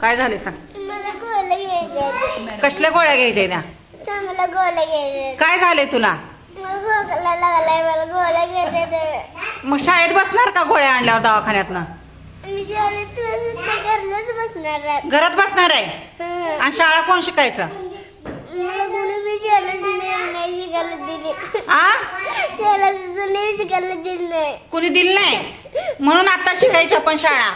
काय झाले सांग. मला गोळ्या घ्यायच्या. कसल्या गोळ्या घ्यायच्या त्या? चांगल्या गोळ्या घ्यायच्या. काय झाले तुला? मला खोकला लागलाय, मला गोळ्या घ्यायच्या. मग शाळेत बसणार का गोळ्या आणल्यावर दवाखान्यातनं? मी शाळेत सुद्धा घरलाच बसणार आहे. घरात बसणार आहे? आणि शाळा कोण शिकायचं? मला कोणी बी शाळेत नाही शिकायला दिली. त्याला कोणी शिकायला दिली नाही. कुणी दिली नाही म्हणून आता शिकायची आपण शाळा.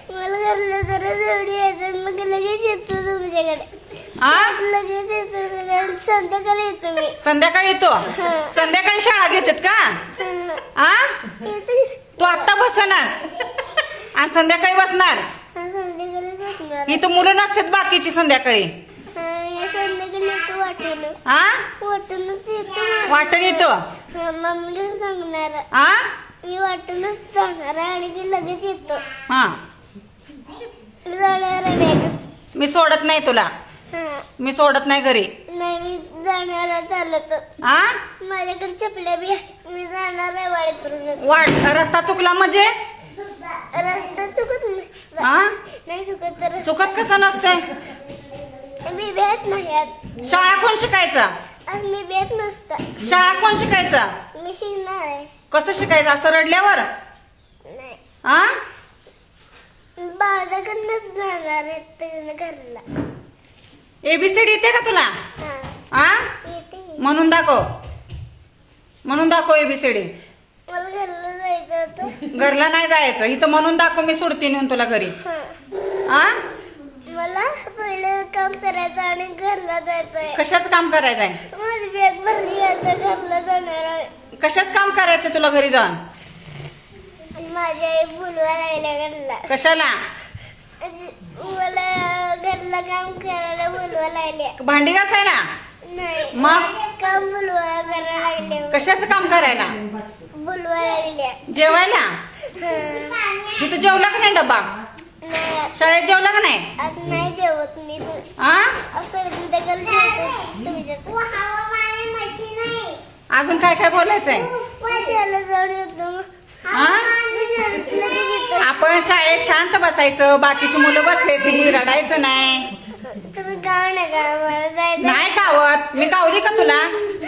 मला घरला जरा एवढी यायचं, मग लगेच येतो तुमच्याकडे. लगेच येतो, संध्याकाळी येतो मी. संध्याकाळी येतो? संध्याकाळी शाळा घेतात का? तू आता बसनास आणि संध्याकाळी बसणार? संध्याकाळी बसणार. इथं मुलं नसतात बाकीची संध्याकाळी? संध्याकाळी येतो वाटेल. वाटूनच येतो. वाटण येतो? मम्मीला सांगणार. मी वाटूनच जाणार आहे आणि ती लगेच येतो. जाणार आहे बॅग. मी सोडत नाही तुला. मी सोडत नाही घरी. नाही, मी जाणार आहे चालत. माझ्याकडे चपल्या बी आहे. मी जाणार आहे वाडीकडून. रस्ता चुकला म्हणजे? रस्ता चुकत नाही. चुकत तर चुकत कसं नसतंय? मी भेट नाही आज. शाळा कोण शिकायचा? आज मी भेट नसता. शाळा कोण शिकायचा? मी शिकणार आहे. कसं शिकायचं? असं रडल्यावर? नाही. बाळाकडनंच जाणार आहे घरला. एबीसीडी येते का तुला? येते. म्हणून दाखव. म्हणून दाखव एबीसीडी. मला घरला जायचं होतं. घरला नाही जायचं, इथं म्हणून दाखव. मी सोडते नेऊन तुला घरी. मला पहिलं काम करायचं आणि घरला जायचंय. कशाच काम करायचंय? माझी बॅग भरली आता घरला जाणार आहे. कशाच काम करायचं तुला घरी जाऊन? माझ्या आई बोलवा लागल्या घरला. कशाला? मला घरला काम करायला बोलवा लागल्या. भांडी घासायला? नाही. मग काम बोलवा करायला लागले. कशाचं काम करायला? बोलवा लागल्या. जेवायला? तिथं जेवला का नाही डब्बा? शाळेत जेवला का नाही? आज नाही जेवत मी. असं तुमच्यात. अजून काय काय बोलायचंय? शाळेला जाऊन येतो. आपण शाळेत शांत बसायचं, बाकीची मुलं बसले ती रडायचं नाही. तुम्ही गाव नका, मला जायचं नाही कावत. मी कावली का तुला?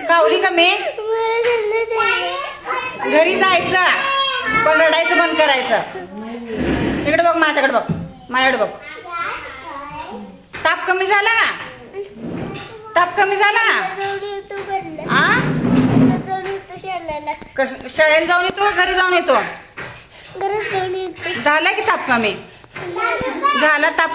कावली का मी? घरी जायचं पण रडायचं बंद करायचं. इकडे बघ, माझ्याकडे बघ, माझ्याकडे बघ. ताप कमी झाला? ताप कमी झाला? शाळेला जाऊन येतो का घरी जाऊन येतो? घरात जाऊन येतो. झाला की ताप कमी? झाला ताप?